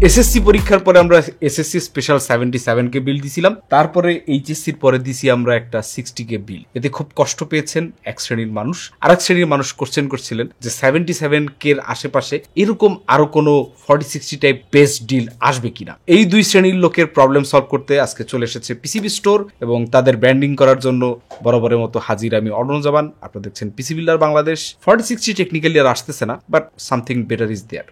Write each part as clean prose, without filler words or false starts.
SSC পরীক্ষার পরে আমরা এসএসসি স্পেশাল 77K বিল দিছিলাম, তারপরে এইচএসসির পরে দিছি আমরা একটা 60K বিল। এতে খুব কষ্ট পেয়েছেন এক শ্রেণীর মানুষ। আরেক শ্রেণীর মানুষ কোশ্চেন করছিলেন যে 77K এর আশেপাশে এরকম আরো কোনো 4060 টাইপ বেস্ট ডিল আসবে কিনা। এই দুই শ্রেণীর লোকের প্রবলেম সলভ করতে আজকে চলে এসেছে পিসিবি স্টোর এবং তাদের ব্র্যান্ডিং করার জন্য বরাবরের মতো হাজির আমি অর্ণজামান। আপনারা দেখছেন পিসি বিল্ডার বাংলাদেশ। 4060 টেকনিক্যালি আর আসতেছে না, but something better is there.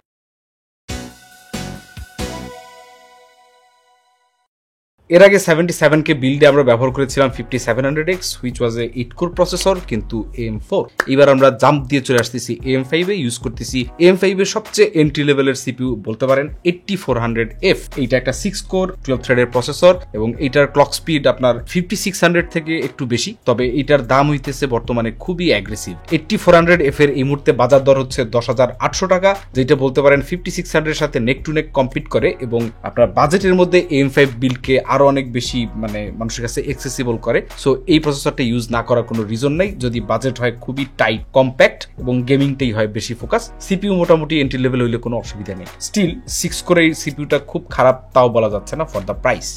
এর আগে 77K বিল্ডে আমরা ব্যবহার করেছিলাম 5700X, which was A 8 core processor, কিন্তু AM4। এবার আমরা জাম্প দিয়ে চলে আসতেছি AM5 এ, ইউজ করতেছি AM5 এর সবচেয়ে এন্ট্রি লেভেলের সিপিইউ বলতে পারেন 8400F। এইটা একটা 6 কোর 12 থ্রেডের প্রসেসর এবং এইটার ক্লক স্পিড আপনার 5600 থেকে একটু বেশি, তবে এইটার দাম হইতেছে বর্তমানে খুবই অ্যাগ্রেসিভ। 8400F এর এই মুহূর্তে বাজার দর হচ্ছে 10,800 টাকা, যেটা বলতে পারেন 5600 এর সাথে নেক টু নেক কম্পিট করে এবং আপনার বাজেটের মধ্যে AM5 বিল্ডকে আরো অনেক বেশি মানুষের কাছে অ্যাক্সেসিবল করে। সো এই প্রসেসরটা ইউজ না করার কোনো রিজন নাই যদি বাজেট হয় খুবই টাইট, কম্প্যাক্ট এবং গেমিংটাই হয় বেশি ফোকাস। সিপিইউ মোটামুটি এন্ট্রি লেভেল হইলে কোনো অসুবিধা নেই। স্টিল 6 কোরের এই সিপিইউটা খুব খারাপ তাও বলা যাচ্ছে না ফর দ্য প্রাইস।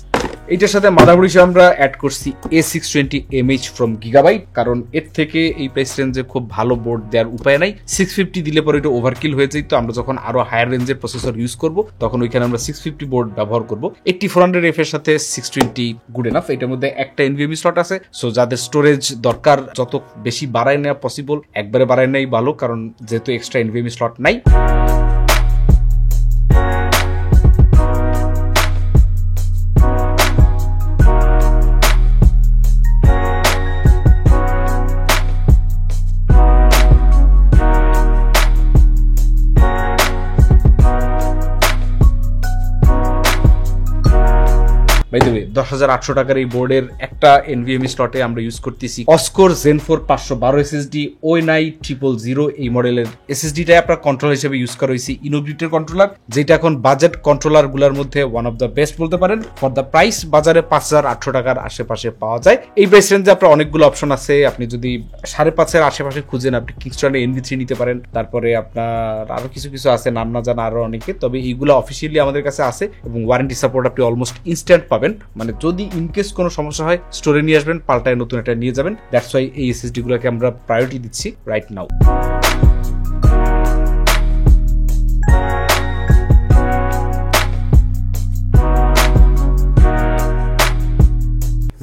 এইটার সাথে মাদারবোর্ড হিসেবে আমরা অ্যাড করছি A620MH ফ্রম গিগাবাইট, কারণ এর থেকে এই প্রাইস রেঞ্জে খুব ভালো বোর্ড দেওয়ার উপায় নাই। 650 দিলে পরে এটা ওভারকিল হয়ে যায়, তো আমরা যখন আরো হায়ার রেঞ্জের প্রসেসর ইউজ করব তখন ওইখানে আমরা 650 বোর্ড ব্যবহার করব। 8400F এর সাথে 620 গুড এনাফ। এটার মধ্যে একটা এনভিএমই স্লট আছে, সো যাদের স্টোরেজ দরকার যত বেশি বাড়ায় নেওয়া পসিবল একবারে বাড়ায় নেই ভালো, কারণ যেহেতু এক্সট্রা এনভিএমই স্লট নাই। বাই দ্য ওয়ে 10,800 টাকার এই বোর্ডের একটা এনভিএমই স্লটে আমরা ইউজ করতেছি অস্কোর জেন4 512 এসএসডি ONI 000 এই মডেলের এসএসডিটাই আপনার কন্ট্রোলার হিসেবে ইউজ করা হয়েছে ইনোবিটের কন্ট্রোলার, যেটা এখন বাজেট কন্ট্রোলার গুলার মধ্যে ওয়ান অফ দ্য বেস্ট বলতে পারেন। ফর দ্য প্রাইস বাজারে 5,800 টাকার আশেপাশে পাওয়া যায়। এই প্রাইস রেঞ্জে আপনার অনেকগুলো অপশন আছে। আপনি যদি 5,500 আশেপাশে খুঁজেন আপনি কিংস্টনের NV3 নিতে পারেন, তারপরে আপনার আরো কিছু কিছু আছে নাম না জানা আরো অনেকে, তবে এইগুলো অফিসিয়ালি আমাদের কাছে আছে এবং ওয়ারেন্টি সাপোর্ট আপনি অলমোস্ট ইনস্ট্যান্ট পাবেন। মানে যদি ইনকেস কোনো সমস্যা হয় স্টোরে নিয়ে আসবেন, পাল্টায় নতুন একটা নিয়ে যাবেন। দ্যাটস ওয়াই এই এসএসডি গুলোকে আমরা প্রায়োরিটি দিচ্ছি রাইট নাও।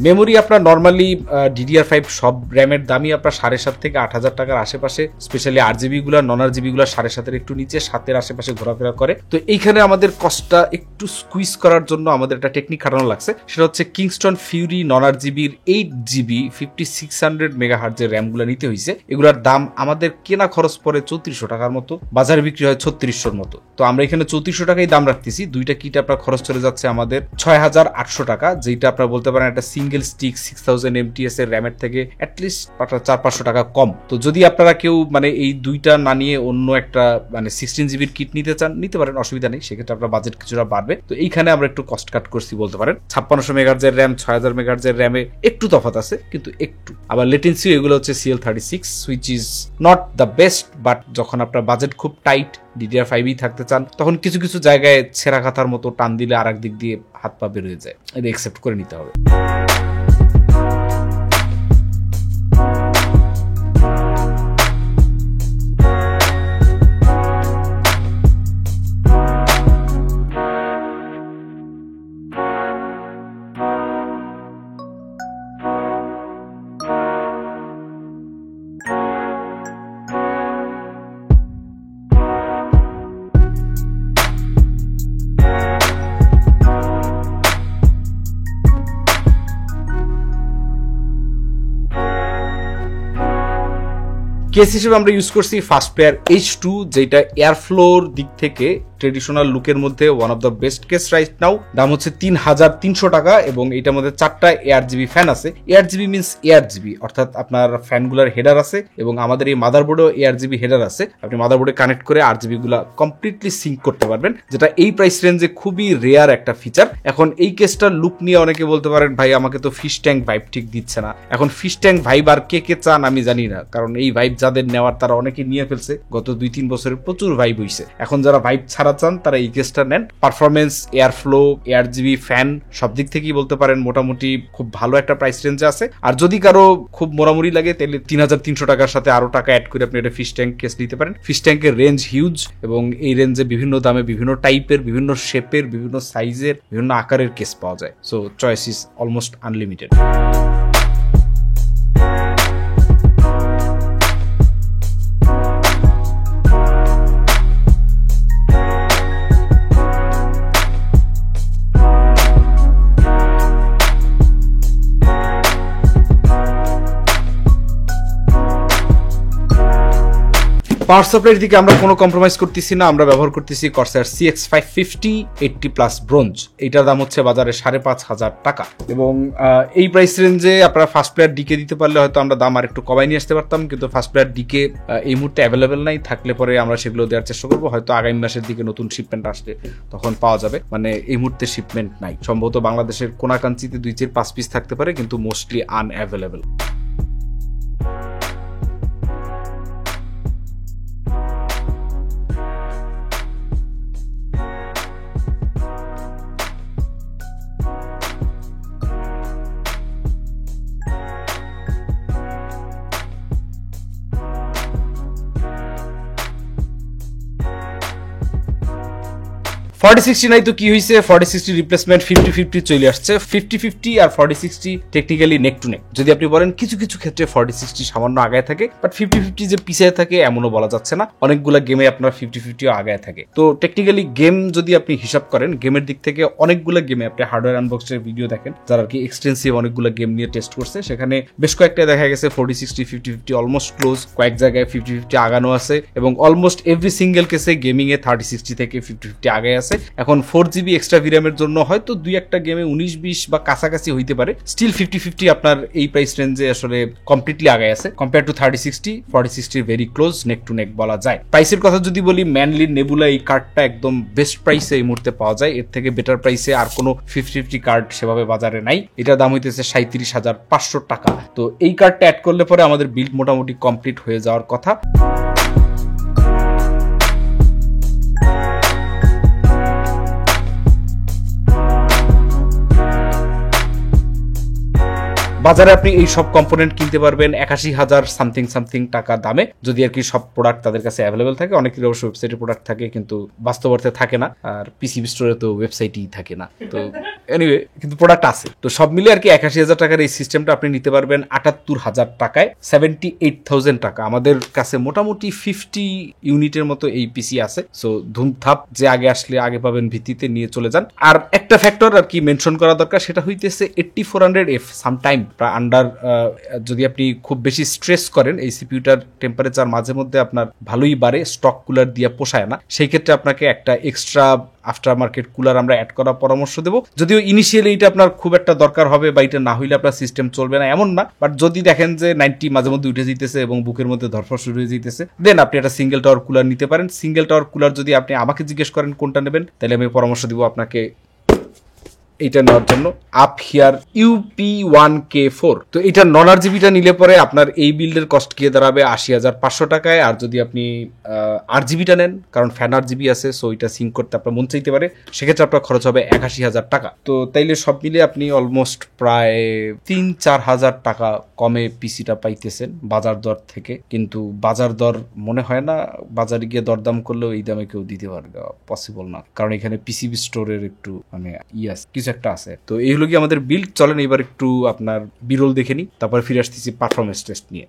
মেমোরি আপনার নর্মালি DDR5 সব র্যামের দামই আপনার 7,500 থেকে 8,000 টাকার আশেপাশে, স্পেশালি RGB গুলা নন RGB গুলা 7,500 একটু নিচে 7 আশেপাশে ঘোরাফেরা করে। তো এইখানে আমাদের কস্টটা একটু স্কুইজ করার জন্য আমাদের একটা টেকনিক খাটানো লাগছে, সেটা হচ্ছে কিংস্টন ফিউরি নন RGB 8GB 5600 MHz এর র্যাম গুলা নিতে হয়েছে। এগুলার দাম আমাদের কেনা খরচ পড়ে 3400 টাকার মতো, বাজারে বিক্রি হয় 3600 মতো। তো আমরা এখানে 3400 টাকাই দাম রাখতেছি। দুইটা কিট আপনার খরচ চলে যাচ্ছে আমাদের 6,800 টাকা, যেটা আপনার বলতে পারেন একটা সিঙ্গেল স্টিক 6000 mAh এর র্যামের থেকে অ্যাটলিস্ট 400-500 টাকা কম। তো যদি আপনারা কেউ এই দুইটা না নিয়ে অন্য একটা 16GB কিট নিতে চান নিতে পারেন, অসুবিধা নেই, সেক্ষেত্রে আপনার বাজেট কিছুটা বাড়বে। তো এইখানে আমরা একটু কস্ট কাট করছি বলতে পারেন। 5600 MHz এর র্যাম 6000 MHz এর র্যামে একটু তফাৎ আছে, কিন্তু একটু। আবার লেটেন্সি এগুলো হচ্ছে CL36, which is not the best, but যখন আপনার বাজেট খুব টাইট DDR5 থাকতে চান তখন কিছু কিছু জায়গায় ছেঁড়া কাথার মতো টান দিলে আর এক দিক দিয়ে হাত পা বের হয়ে যায়, এটা একসেপ্ট করে নিতে হবে। কেস হিসেবে আমরা ইউজ করছি ফাস্টপেয়ার H2, যেটা এয়ারফ্লোর দিক থেকে ট্রেডিশনাল লুকের মধ্যে one of the best case right now. দাম হচ্ছে 3,300 টাকা এবং এটার মধ্যে 4টা ARGB ফ্যান আছে। ARGB মিনস ARGB, অর্থাৎ আপনার ফ্যানগুলার হেডার আছে এবং আমাদের এই মাদারবোর্ডেও ARGB হেডার আছে। আপনি মাদারবোর্ডে কানেক্ট করে RGB গুলা কমপ্লিটলি সিঙ্ক করতে পারবেন, যেটা এই প্রাইস রেঞ্জে খুবই রেয়ার একটা ফিচার। এখন এই কেসটার লুক নিয়ে অনেকে বলতে পারেন ভাই আমাকে তো ফিশ ট্যাঙ্ক ভাইব ঠিক দিচ্ছে না। এখন ফিশ ট্যাঙ্ক ভাইব আর কে কে চান আমি জানি না, কারণ এই ভাইব যাদের নেওয়ার তারা অনেকে নিয়ে ফেলছে। গত 2-3 বছরে প্রচুর ভাইব হইছে। এখন যারা ভাইব ছাড়া যারা চান তারা এই কেসটা নেন। Performance, air flow, ARGB, fan সব দিক থেকেই বলতে পারেন মোটামুটি খুব ভালো একটা প্রাইস রেঞ্জে আছে। আর যদি কারো খুব মোড়ামুড়ি লাগে তাহলে 3300 টাকার সাথে আরো টাকা অ্যাড করে আপনি একটা ফিশ ট্যাঙ্ক কেস নিতে পারেন। ফিশ ট্যাঙ্কের রেঞ্জ হিউজ এবং এই রেঞ্জে বিভিন্ন দামে, বিভিন্ন টাইপের, বিভিন্ন শেপের, বিভিন্ন সাইজের, বিভিন্ন আকারের কেস পাওয়া যায়। So choice is almost unlimited. Power সাপ্লাইয়ের দিকে আমরা কোনো কম্প্রোমাইজ করতেছি না। আমরা ব্যবহার করতেছি Corsair CX550 80+ ব্রোঞ্জ। এটার দাম হচ্ছে বাজারে 5500 টাকা এবং এই প্রাইস রেঞ্জে আপনারা ফার্স্ট প্লেয়ার ডিকে দিতে পারলে হয়তো আমরা দাম আর একটু কমাই নিয়ে আসতে পারতাম, কিন্তু ফার্স্ট প্লেয়ার ডিকে এই মুহূর্তে অ্যাভেলেবেল নাই। থাকলে পরে আমরা সেগুলো দেওয়ার চেষ্টা করবো, হয়তো আগামী মাসের দিকে নতুন শিপমেন্ট আসলে তখন পাওয়া যাবে। মানে এই মুহূর্তে শিপমেন্ট নাই, সম্ভবত বাংলাদেশের কোনাকাঞ্চিতে 2-4-5 পিস থাকতে পারে, কিন্তু মোস্টলি আনঅ্যাভেলেবেল। 4060 নাই তো কি হয়েছে, 4060 রিপ্লেসমেন্ট 50-50 চলে আসছে। 50-50 আর 4060 টেকনিক্যালি নেক টু নেক। যদি আপনি বলেন কিছু কিছু ক্ষেত্রে 4060 সামান্য আগায় থাকে, বাট 50-50 যে পিছিয়ে থাকে এমনও বলা যাচ্ছে না। অনেকগুলো গেমে আপনার 50-50 আগায় থাকে। তো টেকনিক্যালি গেম যদি আপনি হিসাব করেন, গেমের দিক থেকে অনেকগুলো গেমে আপনি হার্ডওয়্যার আনবক্সের ভিডিও দেখেন, যারা আর কি এক্সটেন্সিভ অনেকগুলো গেম নিয়ে টেস্ট করছে, সেখানে বেশ কয়েকটা দেখা গেছে 4060 50-50 অলমোস্ট ক্লোজ, কয়েক জায়গায় 50-50 আগানো আছে এবং অলমোস্ট এভরি সিঙ্গেল কেসে গেমিং এ 3060 থেকে 50-50 আগায় আছে। এখন 4GB এক্সট্রা ভিরামের জন্য হয়তো 2-1টা গেমে 19-20 বা কাছাকাছি হইতে পারে, স্টিল 50-50 আপনার এই প্রাইস রেঞ্জে আসলে কমপ্লিটলি আগায় আছে compare to 3060। 4060 very close, neck two নেক বলা যায়। প্রাইসের কথা যদি বলি, ম্যানলি নেবুলা এই কার্ডটা একদম বেস্ট প্রাইসে এই মুহূর্তে পাওয়া যায়। এর থেকে বেটার প্রাইসে আর কোনো 50-50 কার্ড সেভাবে বাজারে নাই। এটার দাম হইতেছে 37,500 টাকা। তো এই কার্ডটা অ্যাড করলে পরে আমাদের বিল্ড মোটামুটি কমপ্লিট হয়ে যাওয়ার কথা। বাজারে আপনি এই সব কম্পোনেন্ট কিনতে পারবেন 81,000 সামথিং টাকা দামে, যদি আর কি সব প্রোডাক্ট তাদের কাছে অ্যাভেলেবেল থাকে। অনেকের অবশ্য ওয়েবসাইটে প্রোডাক্ট থাকে, কিন্তু বাস্তব অর্থে থাকে না, আর পিসিবি স্টোরে তো ওয়েবসাইটই থাকে না। তো এনিওয়ে, কিন্তু প্রোডাক্ট আছে। তো সব মিলে আর কি 81,000 টাকার এই সিস্টেমটা আপনি নিতে পারবেন 78,000 টাকায়, 78,000 টাকা। আমাদের কাছে মোটামুটি 50 ইউনিটের মতো এই পিসি আছে। সো ধুমধাপ যে আগে আসলে আগে পাবেন ভিত্তিতে নিয়ে চলে যান। আর একটা ফ্যাক্টর আর কি মেনশন করা দরকার, সেটা হইতেছে 8400F সামটাইম আন্ডার, যদি আপনি খুব বেশি স্ট্রেস করেন, এই সিপিইউটার টেম্পারেচার মাঝে মধ্যে আপনার ভালোই বাড়ে, স্টক কুলার দিয়ে পোষায় না। সেই ক্ষেত্রে আপনাকে একটা এক্সট্রা আফটার মার্কেট কুলার আমরা অ্যাড করার পরামর্শ দেবো। যদিও ইনিশিয়ালি এটা আপনার খুব একটা দরকার হবে বা এটা না হইলে আপনার সিস্টেম চলবে না এমন না, বাট যদি দেখেন যে 90 মাঝে মধ্যে উঠে যেতেছে এবং বুকের মধ্যে ধরফর শুরু হয়ে যেতেছে, দেন আপনি একটা সিঙ্গেল টাওয়ার কুলার নিতে পারেন। সিঙ্গেল টাওয়ার কুলার যদি আপনি আমাকে জিজ্ঞেস করেন কোনটা নেবেন, তাহলে আমি পরামর্শ দিব আপনাকে এইটা নেওয়ার জন্য, আপ হিয়ার UP1K4। তো এটা নন RGBটা নিলে পরে আপনার এই বিল্ডের কস্ট গিয়ে দাঁড়াবে 80,500 টাকায়। আর যদি আপনি RGBটা নেন, কারণ ফ্যান RGB আছে, সো এটা সিঙ্ক করতে আপনার মন চাইতে পারে, সেক্ষেত্রে আপনার খরচ হবে 81,000 টাকা। তো তাইলে সব মিলে আপনি অলমোস্ট প্রায় 3-4 হাজার টাকা কমে পিসিটা পাইতেছেন বাজার দর থেকে। কিন্তু বাজার দর মনে হয় না বাজারে গিয়ে দরদাম করলেও এই দামে কেউ দিতে পারবে, পসিবল না, কারণ এখানে পিসিবি স্টোরের একটু মানে কিছু একটা আছে। তো এই হলো কি আমাদের বিল্ড। চলেন এবার একটু আপনার বিরল দেখে নিই, তারপরে ফিরে আসতেছি পারফরমেন্স টেস্ট নিয়ে।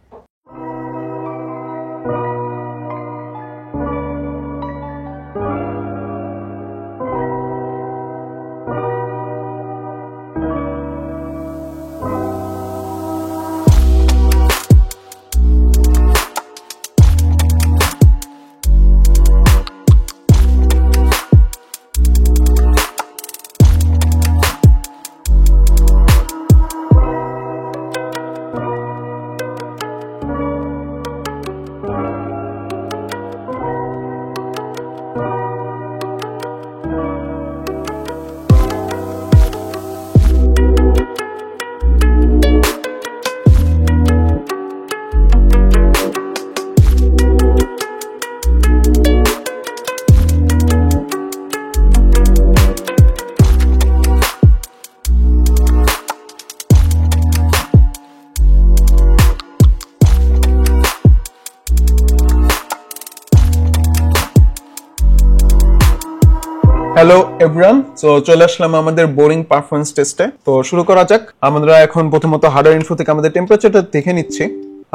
হ্যালো এভরিওয়ান, তো চলে আসলাম আমাদের বোরিং পারফরমেন্স টেস্টে। তো শুরু করা যাক। আমরা এখন প্রথমত হার্ডওয়্যার ইনফো থেকে আমাদের টেম্পারেচারটা দেখে নিচ্ছি।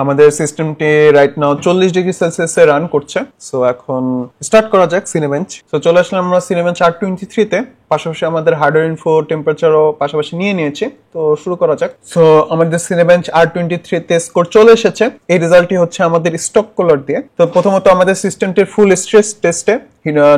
আমাদের সিস্টেমটি রাইট নাও 40 ডিগ্রি সেলসিয়াসে রান করছে। সো এখন স্টার্ট করা যাক সিনেবেঞ্চ। তো চলে আসলাম আমরা সিনেবেঞ্চ R23 তে, পাশাপাশি আমাদের হার্ডওয়্যার ইনফো টেম্পারেচারও পাশাপাশি নিয়ে নিয়েছি। তো শুরু করা যাক। সো আমাদের সিনেবেঞ্চ R23 তে স্কোর চলে এসেছে। এই রেজাল্টটি হচ্ছে আমাদের স্টক কলার দিয়ে। তো প্রথমত আমাদের সিস্টেমটির ফুল স্ট্রেস টেস্টে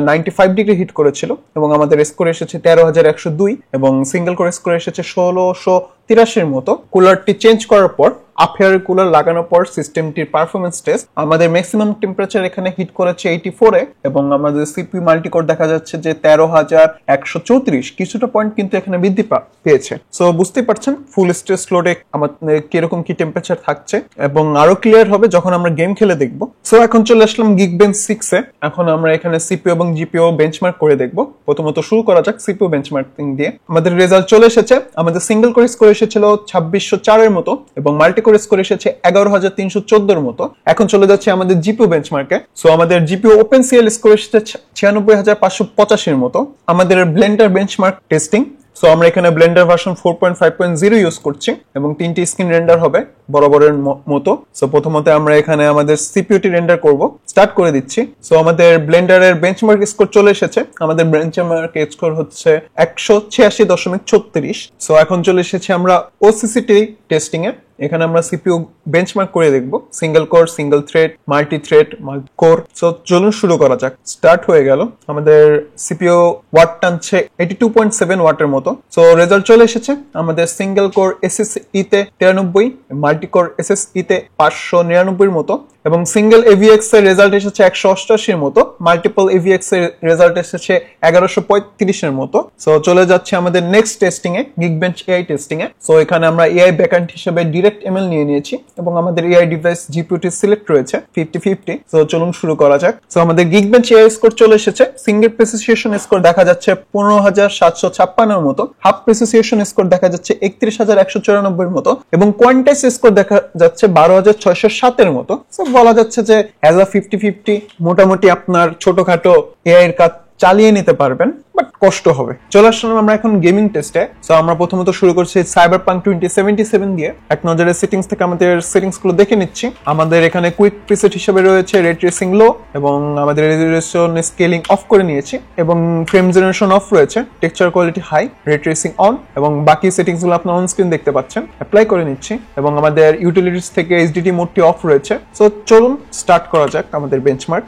95 ডিগ্রি হিট করেছিল এবং আমাদের স্কোর এসেছে 13,102 এবং সিঙ্গেল কোর স্কোর এসেছে 1683 মতো। কুলারটি চেঞ্জ করার পর আফেয়ার কুলার লাগানোর পর সিস্টেমটির পারফরমেন্স টেস্ট আমাদের ম্যাক্সিমাম টেম্পারেচার এখানে হিট করেছে 84 এ এবং আমাদের সিপিইউ মাল্টিকোর দেখা যাচ্ছে যে 13,134, কিছুটা পয়েন্ট কিন্তু এখানে বৃদ্ধি পেয়েছে। সো বুঝতেই পারছেন ফুল স্ট্রেস লোডে আমাদের কিরকম কি টেম্পারেচার থাকছে এবং আরো ক্লিয়ার হবে যখন আমরা গেম খেলে দেখবো। সো এখন চলে আসলাম Geekbench 6 এ। এখন আমরা এখানে সিপিইউ এবং জিপিইউ বেঞ্চমার্ক করে দেখবো। প্রথমত শুরু করা যাক সিপিইউ বেঞ্চমার্কিং দিয়ে। আমাদের রেজাল্ট চলে এসেছে। আমাদের সিঙ্গেল কোর স্কোর এসেছিল 2604 এর মতো এবং মাল্টি কোর স্কোর এসেছে 11,314 এর মতো। এখন চলে যাচ্ছে আমাদের জিপিইউ বেঞ্চমার্কে। সো আমাদের জিপিইউ ওপেন সিএল স্কোর এসেছে 96,585 এর মতো। আমাদের ব্লেন্ডার বেঞ্চমার্ক টেস্টিং। সো আমরা এখানে ব্লেন্ডার ভার্সন 4.5.0 ইউজ করছি এবং 3টি স্ক্রিন রেন্ডার হবে বরাবরের মতো। সো প্রথমত আমরা এখানে আমাদের সিপিইউটি রেন্ডার করব, স্টার্ট করে দিচ্ছি। সো আমাদের ব্লেন্ডারের বেঞ্চমার্ক স্কোর চলে এসেছে। আমাদের বেঞ্চমার্ক স্কোর হচ্ছে 186.36। সো এখন চলে এসেছে আমরা ওসিসিটি টেস্টিং এ। এখানে আমরা সিপিইউ বেঞ্চমার্ক করে দেখব single core, single thread, multi thread, multi core. So চলুন শুরু করা যাক। স্টার্ট হয়ে গেল। আমাদের সিপিইউ ওয়াট টানছে 82.7 ওয়াটের মতো। সো রেজাল্ট চলে এসেছে। আমাদের সিঙ্গেল কোর এসএসই তে 93, মাল্টি কোর এসএসই তে 599 এর মতো এবং সিঙ্গেল এভিএক্স এর রেজাল্ট এসেছে 188 এর মতো। মাল্টিপল এভিএক্স এর রেজাল্ট এসেছে 1135 এর মতো। সো চলে যাচ্ছে আমাদের নেক্সট টেস্টিং এ, Geekbench AI টেস্টিং এ। সো এখানে আমরা এআই ব্যাকএন্ড হিসেবে ডিরেক্ট এমএল নিয়ে নিয়েছি এবং আমাদের এআই ডিভাইস জিপিইউটি সিলেক্ট রয়েছে 50-50। সো চলুন শুরু করা যাক। সো আমাদের Geekbench AI স্কোর চলে এসেছে। সিঙ্গেল প্রেসিসিয়েশন স্কোর দেখা যাচ্ছে 15,756 এর মতো। হাফ প্রেসিসিয়েশন স্কোর দেখা যাচ্ছে 31,194 এর মতো এবং কোয়ান্টাইজ স্কোর দেখা যাচ্ছে 12,607 এর মতো। বলা যাচ্ছে যে অ্যাজ আ 50-50 মোটামুটি আপনার ছোটখাটো এআই এর কাজ চালিয়ে নিতে পারবেন, বাট কষ্ট হবে। চলে আসলাম আমরা এখন গেমিং টেস্টে। সো আমরা প্রথমত শুরু করছি Cyberpunk 2077 দিয়ে। এক নজরে সেটিংস থেকে আমাদের সেটিংস গুলো দেখে নিচ্ছি। আমাদের এখানে কুইক প্রিসেট হিসেবে রয়েছে রে ট্রেসিং লো এবং আমাদের রেজোলিউশন স্কেলিং অফ করে নিয়েছি এবং ফ্রেম জেনারেশন অফ রয়েছে, টেক্সচার কোয়ালিটি হাই, রে ট্রেসিং অন এবং বাকি সেটিংস গুলো আপনারা অন স্ক্রিন দেখতে পাচ্ছেন। অ্যাপ্লাই করে নিচ্ছি এবং আমাদের ইউটিলিটিস থেকে এইচডিটি মোডটি অফ রয়েছে। সো চলুন স্টার্ট করা যাক আমাদের বেঞ্চমার্ক।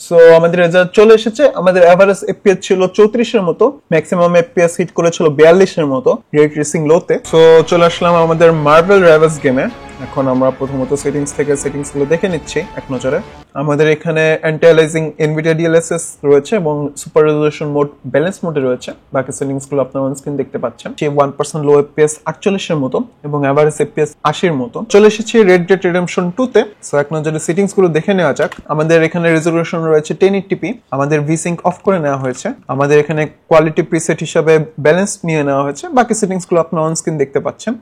সো আমাদের রেজাল্ট চলে এসেছে। আমাদের এভারেজ এফপিএস ছিল 34 এর মতো, ম্যাক্সিমাম এফপিএস হিট করেছিল 42 এর মতো রে ট্রেসিং লোতে। সো চলে আসলাম আমাদের মার্বেল রাইভালস গেমে। এখন আমরা প্রথমত সেটিংস থেকে সেটিংস গুলো দেখে নিচ্ছি এক নজরে। আমাদের এখানে অ্যান্টি-অ্যালাইজিং এনভিডিয়া ডিএলএসএস রয়েছে এবং সুপার রেজোলিউশন মোড ব্যালেন্স মোডে রয়েছে। বাকি সেটিংস গুলো আপনারা অন স্ক্রিন দেখতে পাচ্ছেন। 1% লো এফপিএস 48 এর মতো এবং এভারেজ এফপিএস 80 এর মতো। চলে এসেছি রেড ডেড রিডেম্পশন 2 তে। সো এক নজরে সেটিংস গুলো দেখে নেওয়া যাক। আমাদের এখানে রেজোলিউশন রয়েছে 1080p, আমাদের ভিসিঙ্ক অফ করে নেওয়া হয়েছে। আমাদের এখানে কোয়ালিটি প্রিসেট হিসেবে ব্যালেন্স নিয়ে নেওয়া হয়েছে। বাকি সেটিংস গুলো আপনারা অন স্ক্রিন দেখতে পাচ্ছেন।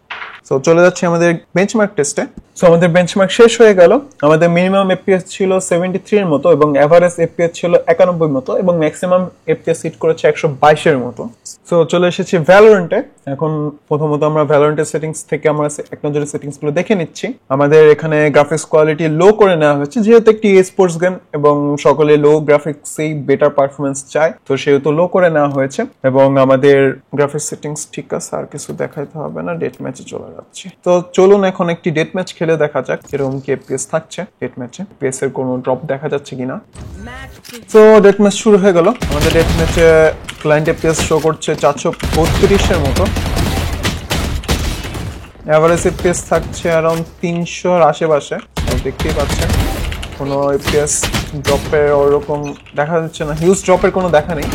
সো চলে যাচ্ছে আমাদের বেঞ্চমার্ক টেস্টে। সো আমাদের বেঞ্চমার্ক শেষ হয়ে গেল। আমাদের মিনিমাম এফপিএস ছিল 73 এর মতো এবং এভারেজ এফপিএস ছিল 91 এর মতো এবং ম্যাক্সিমাম এফপিএস হিট করেছে 122 এর মতো। সো চলে এসেছি ভ্যালোরেন্টে। এখন প্রথমত আমরা ভ্যালোরেন্টের সেটিংস থেকে আমরা এক নজরে সেটিংস গুলো দেখে নিচ্ছি। আমাদের এখানে গ্রাফিক্স কোয়ালিটি লো করে নেওয়া হয়েছে, যেহেতু একটি স্পোর্টস গেম এবং সকলে লো গ্রাফিক্সেই বেটার পারফরমেন্স চায়, তো সেহেতু লো করে নেওয়া হয়েছে এবং আমাদের গ্রাফিক্স সেটিংস ঠিক আছে, আর কিছু দেখাইতে হবে না। ডেট ম্যাচে চলে যাচ্ছে। তো চলুন এখন একটি ডেট ম্যাচ খেলে দেখা যাক এরকম কি এফপিএস থাকছে ডেট ম্যাচে, এফপিএস এর কোনো ড্রপ দেখা যাচ্ছে কিনা। তো ডেট ম্যাচ শুরু হয়ে গেল। আমাদের ডেট ম্যাচে ক্লায়েন্ট এফপিএস শো করছে 432 এর মতো। এভারেজ এফপিএস থাকছে अराउंड 300 এর আশেপাশে। দেখতেই পাচ্ছেন কোনো এফপিএস ড্রপের ওরকম দেখা যাচ্ছে না, হিউজ ড্রপের কোনো দেখা নেই।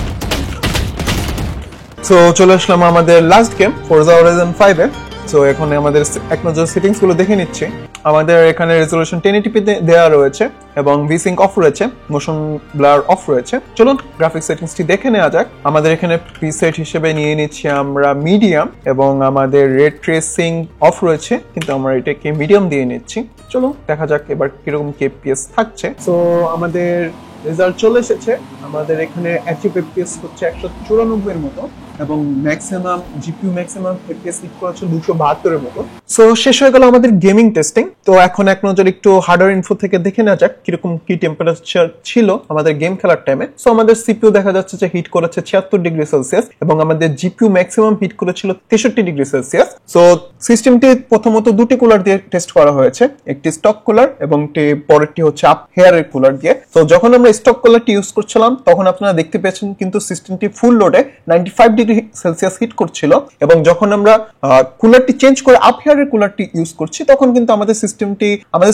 সো চলে আসলাম আমাদের লাস্ট গেম Forza Horizon 5 এ। সো এখন আমাদের এক নজর সেটিংস গুলো দেখে নিচ্ছি। আমাদের এখানে রেজোলিউশন 1080p দেওয়া রয়েছে এবং ভিসিঙ্ক অফ রয়েছে, মোশন ব্লার অফ রয়েছে। চলুন গ্রাফিক্স সেটিংসটি দেখে নেওয়া যাক। আমাদের এখানে প্রিসেট হিসেবে নিয়ে নিচ্ছি আমরা মিডিয়াম এবং আমাদের রে ট্রেসিং অফ রয়েছে, কিন্তু আমরা এটাকে মিডিয়াম দিয়ে নিচ্ছি। চলুন দেখা যাক এবার কিরকম কেপিএস থাকছে। সো আমাদের রেজাল্ট চলে এসেছে। আমাদের এখানে অ্যাচিভ এফপিএস হচ্ছে 194 এর মতো এবং maximum GPU maximum FPS hit করেছে 272 এর মতো। সো শেষ হয়ে গেল আমাদের গেমিং টেস্টিং। তো এখন এক নজর একটু হার্ডওয়্যার ইনফো থেকে দেখে নেওয়া যাক কিরকম কি টেম্পারেচার ছিল আমাদের গেম খেলার টাইমে। সো আমাদের সিপিইউ দেখা যাচ্ছে যে হিট করেছে 76°C এবং আমাদের জিপিইউ ম্যাক্সিমাম হিট করেছিল 63°C। সো সিস্টেমটি প্রথমত দুটি কুলার দিয়ে টেস্ট করা হয়েছে, একটি স্টক কুলার এবং পরেরটি হচ্ছে আপ হেয়ারের কুলার দিয়ে। তো যখন আমরা স্টক কুলারটি ইউজ করছিলাম তখন আপনারা দেখতে পেয়েছেন কিন্তু সিস্টেমটি ফুল লোডে 95°C হিট করছিল এবং যখন আমরা কুলারটি চেঞ্জ করে আপ হেয়ারের কুলারটি ইউজ করছি তখন কিন্তু আমাদের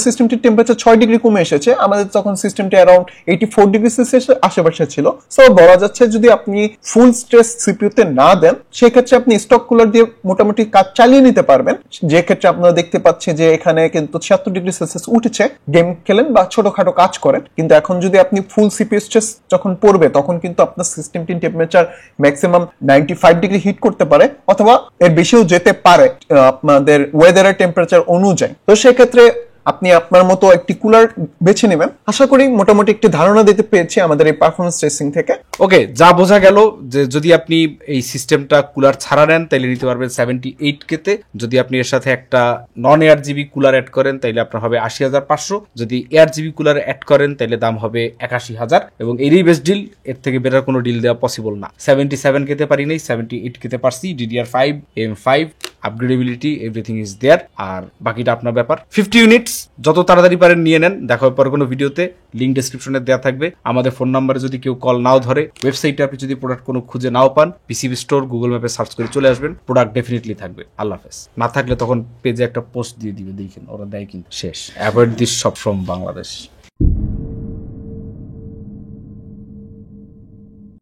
সিস্টেমটির টেম্পারেচার 6° কমে এসেছে। আমাদের তখন সিস্টেমটি অ্যারাউন্ড 84°C আশেপাশে ছিল। সো বলা যাচ্ছে যদি আপনি ফুল স্ট্রেস সিপিইউতে না দেন সেক্ষেত্রে আপনি স্টক কুলার দিয়ে মোটামুটি কাজ চালিয়ে নিতে পারবেন, যে ক্ষেত্রে আপনারা দেখতে পাচ্ছেন যে এখানে কিন্তু 76°C উঠেছে গেম খেলেন বা ছোটখাটো কাজ করেন। কিন্তু এখন যদি আপনি ফুল সিপিইউ স্ট্রেস যখন পড়বে তখন কিন্তু আপনার সিস্টেমটির টেম্পারেচার ম্যাক্সিমাম 95° হিট করতে পারে অথবা এর বেশিও যেতে পারে আপনাদের ওয়েদারের টেম্পারেচার অনুযায়ী। তো সেক্ষেত্রে আপনি আপনার মতো একটি কুলার বেছে নেবেন। আশা করি মোটামুটি একটি ধারণা দিতে পেরেছি আমাদের এই পারফরমেন্স টেস্টিং থেকে। ওকে, যা বোঝা গেল যে যদি আপনি এই সিস্টেমটা কুলার ছাড়া নেন তাহলে নিতে পারবেন 78K তে। যদি আপনি এর সাথে একটা নন এয়ার জিবি কুলার অ্যাড করেন তাহলে আপনার হবে 80,500। যদি এয়ার জিবি কুলার অ্যাড করেন তাহলে দাম হবে 81,000 এবং এরই বেস্ট ডিল, এর থেকে বেটার কোনো ডিল দেওয়া পসিবল না। 77K তে পারি নাই, 78K তে পারছি। DDR5 AM5 আপগ্রেডেবিলিটি everything is there, আর বাকিটা আপনার ব্যাপার। 50 ইউনিটস যত তাড়াতাড়ি পারেন নিয়ে নেন। দেখা হবে পরে কোনো ভিডিওতে, লিঙ্ক ডেসক্রিপশনে দেওয়া থাকবে। আমাদের ফোন নাম্বারে যদি কেউ কল নাও ধরে, ওয়েবসাইটে আপনি যদি প্রোডাক্ট কোনো খুঁজে নাও পান, পিসিবি স্টোর গুগল ম্যাপে সার্চ করে চলে আসবেন, প্রোডাক্ট ডেফিনেটলি থাকবে। আল্লাহ হাফেজ। না থাকলে তখন পেজে একটা পোস্ট দিয়ে দিবে, দেখেন ওরা দেয় কিন্তু। শেষ। Avoid this shop from Bangladesh.